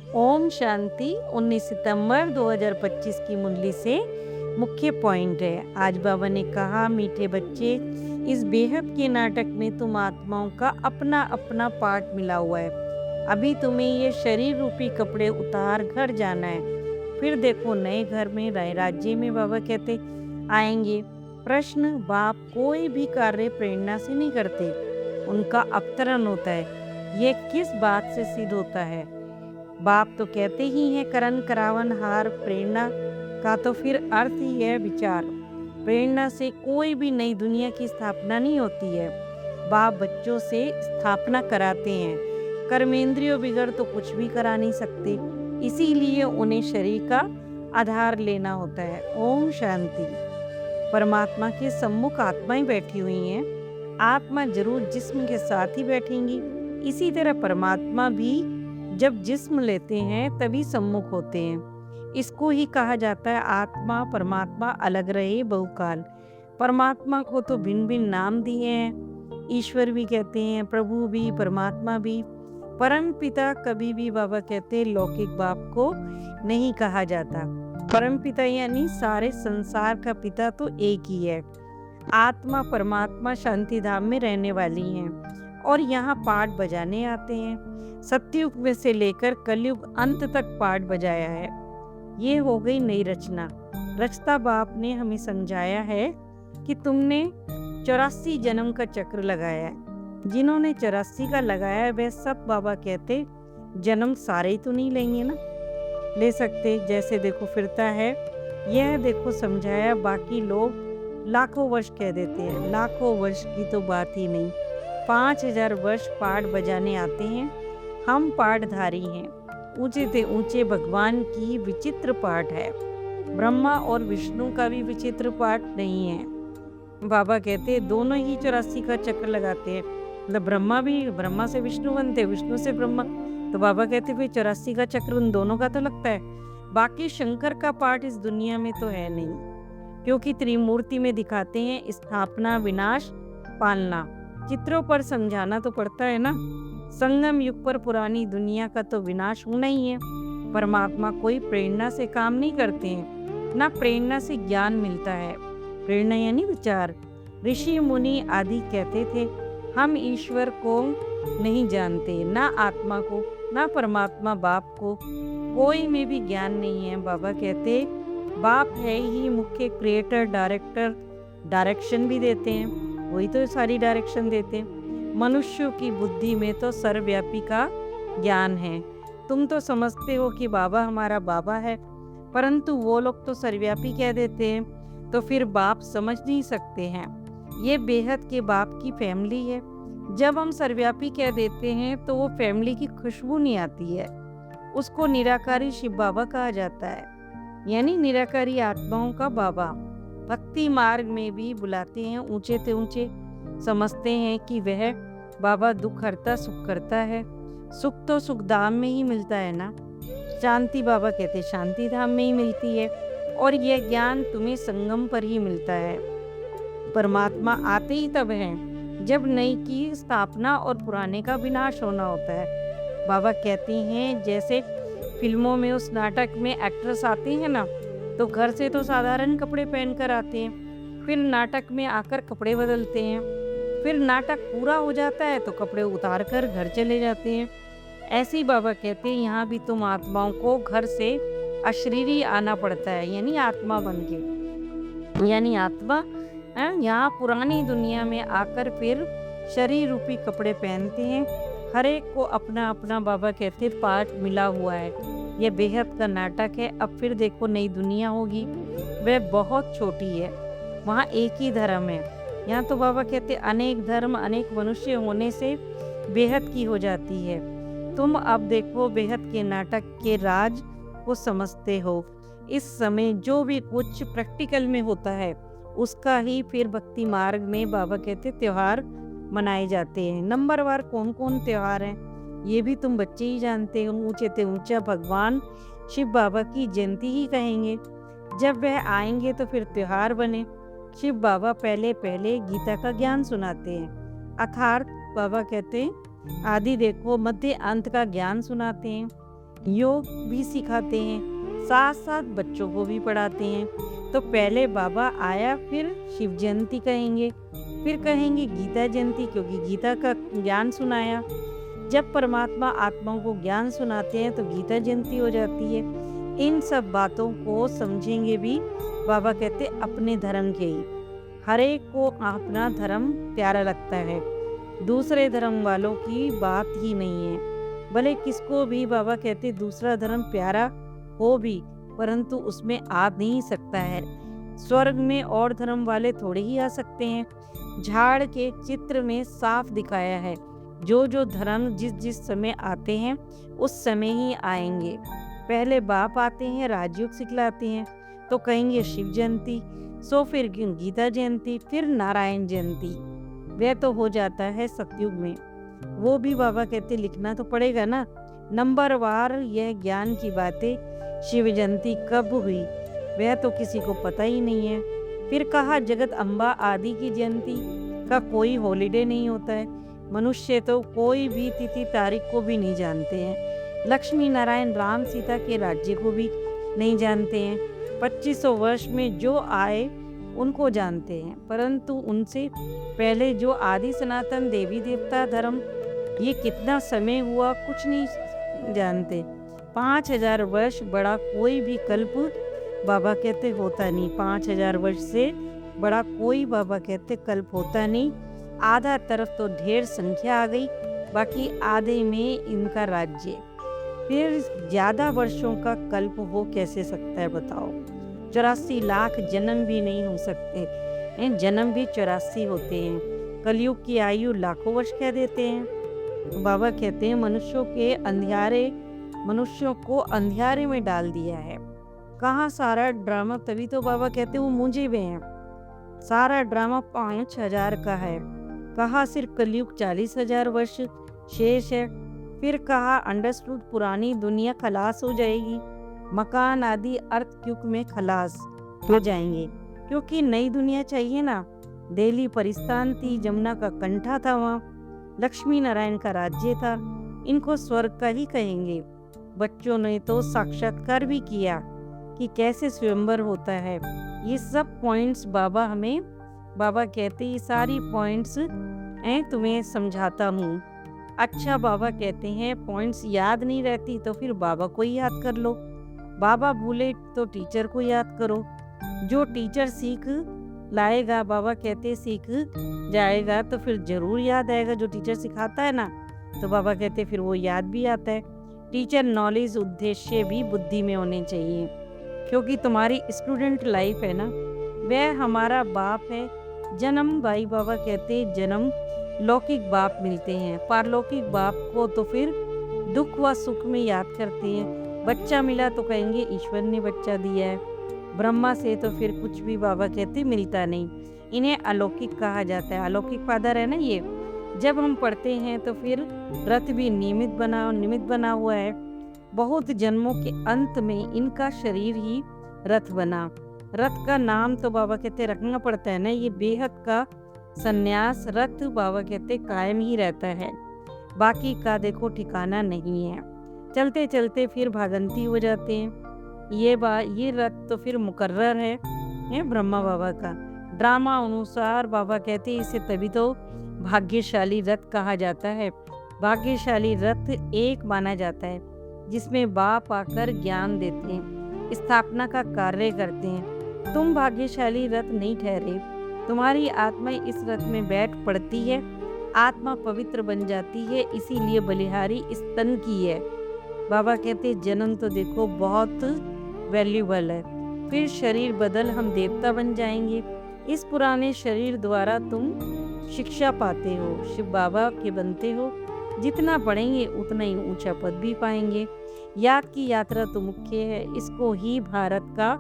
ओम शांति। 19 सितंबर 2025 की मुरली से मुख्य पॉइंट है। आज बाबा ने कहा, मीठे बच्चे, इस बेहद के नाटक में तुम आत्माओं का अपना अपना पार्ट मिला हुआ है। अभी तुम्हें ये शरीर रूपी कपड़े उतार घर जाना है। फिर देखो नए घर में राज्य में बाबा कहते आएंगे। प्रश्न, बाप कोई भी कार्य प्रेरणा से नहीं करते, उनका अवतरण होता है। ये किस बात से सिद्ध होता है? बाप तो कहते ही हैं, करण करावन हार। प्रेरणा का तो फिर अर्थ ही है विचार। प्रेरणा से कोई भी नई दुनिया की स्थापना नहीं होती है। बाप बच्चों से स्थापना कराते हैं। कर्मेंद्रियों बिगड़ तो कुछ भी करा नहीं सकते, इसीलिए उन्हें शरीर का आधार लेना होता है। ओम शांति। परमात्मा के सम्मुख आत्माएं बैठी हुई हैं। आत्मा जरूर जिस्म के साथ ही बैठेंगी। इसी तरह परमात्मा भी जब जिस्म लेते हैं तभी सम्मुख होते हैं। इसको ही कहा जाता है आत्मा परमात्मा अलग रहे बहुकाल। परमात्मा को तो भिन्न भिन्न नाम दिए हैं। ईश्वर भी कहते हैं, प्रभु भी, परमात्मा भी। परम पिता कभी भी बाबा कहते लौकिक बाप को नहीं कहा जाता। परम पिता यानी सारे संसार का पिता तो एक ही है। आत्मा परमात्मा शांति धाम में रहने वाली हैं और यहाँ पाठ बजाने आते हैं। सत्युग में से लेकर कलयुग अंत तक पाठ बजाया है। ये हो गई नई रचना। रचता बाप ने हमें समझाया है कि तुमने 84 जन्म का चक्र लगाया है। जिन्होंने 84 का लगाया है वे सब बाबा कहते जन्म सारे ही तो नहीं लेंगे ना, ले सकते। जैसे देखो फिरता है, यह देखो समझाया। बाकी लोग लाखों वर्ष कह देते हैं, लाखों वर्ष की तो बात ही नहीं। 5000 वर्ष पाठ बजाने आते हैं। हम पाठधारी हैं। ऊंचे से ऊंचे भगवान की विचित्र पाठ है। ब्रह्मा और विष्णु का भी विचित्र पाठ नहीं है। बाबा कहते दोनों ही 84 का चक्र लगाते हैं। मतलब ब्रह्मा भी, ब्रह्मा से विष्णु बनते, विष्णु से ब्रह्मा। तो बाबा कहते फिर 84 का चक्र उन दोनों का तो लगता है। बाकी शंकर का पाठ इस दुनिया में तो है नहीं, क्योंकि त्रिमूर्ति में दिखाते हैं स्थापना, विनाश, पालना। चित्रों पर समझाना तो पड़ता है ना। संगम युग पर पुरानी दुनिया का तो विनाश होना ही है। परमात्मा कोई प्रेरणा से काम नहीं करते हैं, ना प्रेरणा से ज्ञान मिलता है। प्रेरणा यानी विचार। ऋषि मुनि आदि कहते थे हम ईश्वर को नहीं जानते, ना आत्मा को, ना परमात्मा बाप को। कोई में भी ज्ञान नहीं है। बाबा कहते बाप है ही मुख्य क्रिएटर, डायरेक्टर। डायरेक्शन भी देते हैं, वही तो सारी डायरेक्शन देते हैं। मनुष्यों की बुद्धि में तो सर्वव्यापी का ज्ञान है। तुम तो समझते हो कि बाबा हमारा बाबा है, परंतु वो लोग तो सर्वव्यापी कह देते हैं, तो फिर बाप समझ नहीं सकते हैं। ये बेहद के बाप की फैमिली है। जब हम सर्वव्यापी कह देते हैं तो वो फैमिली की खुशबू नहीं आती है। उसको निराकारी शिव बाबा कहा जाता है, यानी निराकारी आत्माओं का बाबा। भक्ति मार्ग में भी बुलाते हैं ऊंचे से ऊंचे। समझते हैं कि वह बाबा दुख हरता सुख करता है। सुख तो सुख धाम में ही मिलता है ना। शांति बाबा कहते शांति धाम में ही मिलती है, और यह ज्ञान तुम्हें संगम पर ही मिलता है। परमात्मा आते ही तब हैं जब नई की स्थापना और पुराने का विनाश होना होता है। बाबा कहते हैं जैसे फिल्मों में उस नाटक में एक्ट्रेस आते हैं ना, तो घर से तो साधारण कपड़े पहनकर आते हैं, फिर नाटक में आकर कपड़े बदलते हैं, फिर नाटक पूरा हो जाता है तो कपड़े उतार कर घर चले जाते हैं। ऐसे ही बाबा कहते हैं यहाँ भी तुम आत्माओं को घर से अशरीरी आना पड़ता है, यानी आत्मा बन के। यानी आत्मा यहाँ पुरानी दुनिया में आकर फिर शरीर रूपी कपड़े पहनते हैं। हर एक को अपना अपना बाबा कहते पार्ट मिला हुआ है। यह बेहद का नाटक है। अब फिर देखो नई दुनिया होगी, वह बहुत छोटी है। वहाँ एक ही धर्म है। यहाँ तो बाबा कहते अनेक धर्म अनेक मनुष्य होने से बेहद की हो जाती है। तुम अब देखो बेहद के नाटक के राज को समझते हो। इस समय जो भी कुछ प्रैक्टिकल में होता है उसका ही फिर भक्ति मार्ग में बाबा कहते त्योहार मनाए जाते हैं। नंबरवार कौन कौन त्योहार हैं ये भी तुम बच्चे ही जानते हो। ऊंचे से ऊंचा भगवान शिव बाबा की जयंती ही कहेंगे। जब वह आएंगे तो फिर त्योहार बने। शिव बाबा पहले पहले गीता का ज्ञान सुनाते हैं, अर्थात बाबा कहते हैं आदि देखो मध्य अंत का ज्ञान सुनाते हैं। योग भी सिखाते हैं, साथ साथ बच्चों को भी पढ़ाते हैं। तो पहले बाबा आया, फिर शिव जयंती कहेंगे, फिर कहेंगे गीता जयंती, क्योंकि गीता का ज्ञान सुनाया। जब परमात्मा आत्माओं को ज्ञान सुनाते हैं तो गीता जयंती हो जाती है। इन सब बातों को समझेंगे भी बाबा कहते अपने धर्म के ही। हर एक को अपना धर्म प्यारा लगता है, दूसरे धर्म वालों की बात ही नहीं है। भले किसको भी बाबा कहते दूसरा धर्म प्यारा हो भी, परंतु उसमें आ नहीं सकता है। स्वर्ग में और धर्म वाले थोड़े ही आ सकते हैं। झाड़ के चित्र में साफ दिखाया है, जो जो धर्म जिस जिस समय आते हैं उस समय ही आएंगे। पहले बाप आते हैं, राजयोग सिखलाते हैं, तो कहेंगे शिव जयंती, सो फिर गीता जयंती, फिर नारायण जयंती। वह तो हो जाता है सतयुग में। वो भी बाबा कहते लिखना तो पड़ेगा ना, नंबरवार यह ज्ञान की बातें। शिव जयंती कब हुई वह तो किसी को पता ही नहीं है। फिर कहा जगत अम्बा आदि की जयंती का कोई हॉलीडे नहीं होता है। मनुष्य तो कोई भी तिथि तारीख को भी नहीं जानते हैं। लक्ष्मी नारायण राम सीता के राज्य को भी नहीं जानते हैं। 2500 वर्ष में जो आए उनको जानते हैं, परंतु उनसे पहले जो आदि सनातन देवी देवता धर्म, ये कितना समय हुआ कुछ नहीं जानते। 5000 वर्ष बड़ा कोई भी कल्प बाबा कहते होता नहीं। 5000 वर्ष से बड़ा कोई बाबा कहते कल्प होता नहीं। आधा तरफ तो ढेर संख्या आ गई, बाकी आधे में इनका राज्य। फिर ज्यादा वर्षों का कल्प हो कैसे सकता है बताओ। 84 लाख जन्म भी नहीं हो सकते, जन्म भी 84 होते हैं। कलयुग की आयु लाखों वर्ष कह देते हैं। बाबा कहते हैं मनुष्यों को अंधियारे में डाल दिया है। कहाँ सारा ड्रामा, तभी तो बाबा कहते वो मुझे हुए हैं। सारा ड्रामा 5000 का है। कहा सिर्फ कलयुग 40,000 वर्ष शेष है। फिर कहा अंडरस्टूड पुरानी दुनिया खलास हो जाएगी, मकान आदि अर्थ युग में खलास हो जाएंगे, क्योंकि नई दुनिया चाहिए ना। दिल्ली परिस्तान थी, जमुना का कंठा था, वहाँ लक्ष्मी नारायण का राज्य था। इनको स्वर्ग का ही कहेंगे। बच्चों ने तो साक्षात्कार भी किया कि कैसे स्वयंवर होता है। ये सब पॉइंट्स बाबा कहते ये सारी पॉइंट्स तुम्हें समझाता हूँ। अच्छा, बाबा कहते हैं पॉइंट्स याद नहीं रहती तो फिर बाबा को ही याद कर लो। बाबा भूले तो टीचर को याद करो। जो टीचर सीख लाएगा, बाबा कहते सीख जाएगा तो फिर जरूर याद आएगा। जो टीचर सिखाता है ना, तो बाबा कहते फिर वो याद भी आता है। टीचर नॉलेज उद्देश्य भी बुद्धि में होने चाहिए, क्योंकि तुम्हारी स्टूडेंट लाइफ है ना, वह हमारा बाप है। जन्म भाई बाबा कहते जन्म लौकिक बाप मिलते हैं, पारलौकिक बाप को तो फिर दुख व सुख में याद करते हैं। बच्चा मिला तो कहेंगे ईश्वर ने बच्चा दिया है। ब्रह्मा से तो फिर कुछ भी बाबा कहते मिलता नहीं, इन्हें अलौकिक कहा जाता है। अलौकिक फादर है ना ये। जब हम पढ़ते हैं तो फिर रथ भी निमित्त बना हुआ है। बहुत जन्मों के अंत में इनका शरीर ही रथ बना। रथ का नाम तो बाबा कहते रखना पड़ता है ना। ये बेहद का संन्यास रथ बाबा कहते कायम ही रहता है, बाकी का देखो ठिकाना नहीं है। चलते चलते फिर भागंती हो जाते हैं। ये रथ तो फिर मुकर्रर है ब्रह्मा बाबा का। ड्रामा अनुसार बाबा कहते इसे तभी तो भाग्यशाली रथ कहा जाता है। भाग्यशाली रथ एक माना जाता है जिसमें बाप आकर ज्ञान देते हैं, स्थापना का कार्य करते हैं। तुम भाग्यशाली रथ नहीं ठहरे। तुम्हारी आत्मा इस रथ में बैठ पड़ती है, आत्मा पवित्र बन जाती है, इसीलिए बलिहारी इस तन की है। बाबा कहते जन्म तो देखो बहुत वैल्यूबल है। फिर शरीर बदल हम देवता बन जाएंगे। इस पुराने शरीर द्वारा तुम शिक्षा पाते हो, शिव बाबा के बनते हो। जितना पढ़ेंगे उतना ही ऊंचा पद भी पाएंगे। याद की यात्रा तो मुख्य है। इसको ही भारत का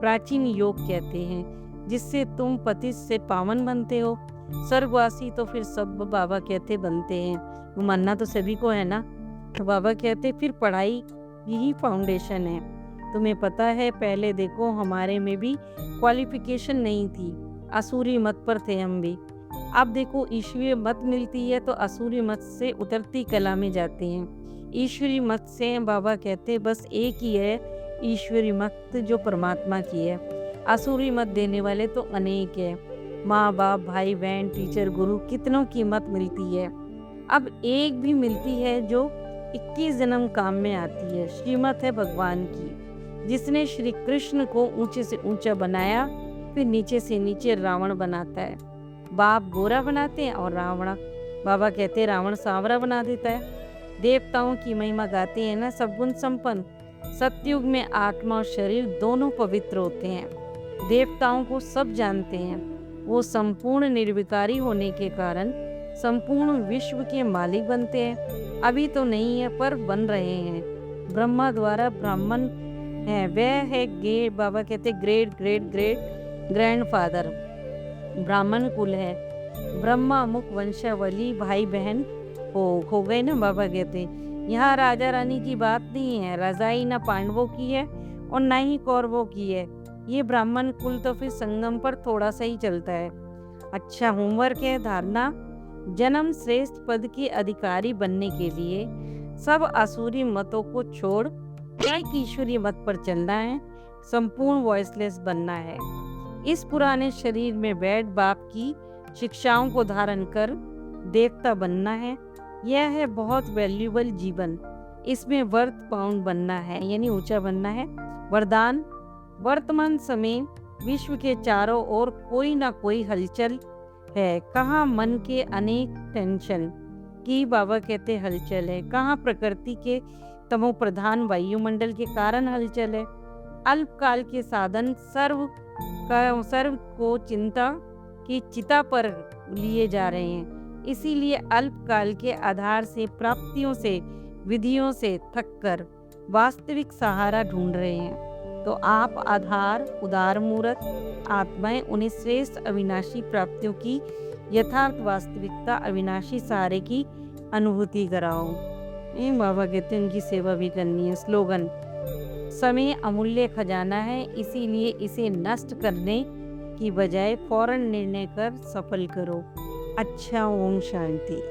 प्राचीन योग कहते हैं, जिससे तुम पतित से पावन बनते हो। स्वर्गवासी तो फिर सब बाबा कहते बनते हैं, वो मानना तो सभी को है ना। तो बाबा कहते फिर पढ़ाई यही फाउंडेशन है। तुम्हें पता है पहले देखो हमारे में भी क्वालिफिकेशन नहीं थी, असुरी मत पर थे हम भी। अब देखो ईश्वरीय मत मिलती है तो असुरी मत से उतरती कला में जाते हैं। ईश्वरी मत से बाबा कहते बस एक ही है ईश्वरी मत जो परमात्मा की है। आसुरी मत देने वाले तो अनेक है। माँ बाप, भाई बहन, टीचर, गुरु, कितनों की मत मिलती है। अब एक भी मिलती है जो 21 जन्म काम में आती है। श्रीमत है भगवान की, जिसने श्री कृष्ण को ऊंचे से ऊंचा बनाया, फिर नीचे से नीचे रावण बनाता है। बाप गोरा बनाते हैं और रावण, बाबा कहते हैं रावण सांवरा बना देता है। देवताओं की महिमा गाते हैं ना, सब गुण संपन्न। सतयुग में आत्मा और शरीर दोनों पवित्र होते हैं। देवताओं को सब जानते हैं। वो संपूर्ण निर्विकारी होने के कारण संपूर्ण विश्व के मालिक बनते हैं। अभी तो नहीं है पर बन रहे हैं। ब्रह्मा द्वारा ब्राह्मण है, वह है बाबा कहते ग्रेट ग्रेट ग्रेट ग्रैंडफादर। ब्राह्मण कुल है। ब्रह्मा मुख वंशावली भाई बहन हो गए ना। बाबा कहते यहाँ राजा रानी की बात नहीं है। रजाई ना पांडवों की है और ना ही कौरवों की है। ये ब्राह्मण कुल तो फिर संगम पर थोड़ा सा ही चलता है। अच्छा होमवर्क है धारणा। जन्म श्रेष्ठ पद के अधिकारी बनने के लिए सब आसुरी मतों को छोड़ एक ईश्वरीय मत पर चलना है। संपूर्ण वॉइसलेस बनना है। इस पुराने शरीर में बैठ बाप की शिक्षाओं को धारण कर देवता बनना है। यह है बहुत वैल्यूबल जीवन। इसमें वर्थ पाउंड बनना है, यानी ऊंचा बनना है। वरदान, वर्तमान समय विश्व के चारों ओर कोई ना कोई हलचल है। कहाँ मन के अनेक टेंशन की बाबा कहते हलचल है, कहाँ प्रकृति के तमो प्रधान वायुमंडल के कारण हलचल है। अल्पकाल के साधन सर्व को चिंता की चिता पर लिए जा रहे हैं। इसीलिए अल्पकाल के आधार से प्राप्तियों से विधियों से थककर वास्तविक सहारा ढूंढ रहे हैं। तो आप आधार उदार मूर्त आत्माएं उन्हें श्रेष्ठ अविनाशी प्राप्तियों की यथार्थ वास्तविकता अविनाशी सहारे की अनुभूति कराओ। ये बाबा कहते हैं उनकी सेवा भी करनी है। स्लोगन, समय अमूल्य खजाना है, इसीलिए इसे नष्ट करने की बजाय फौरन निर्णय कर सफल करो। अच्छा, ओम शांति।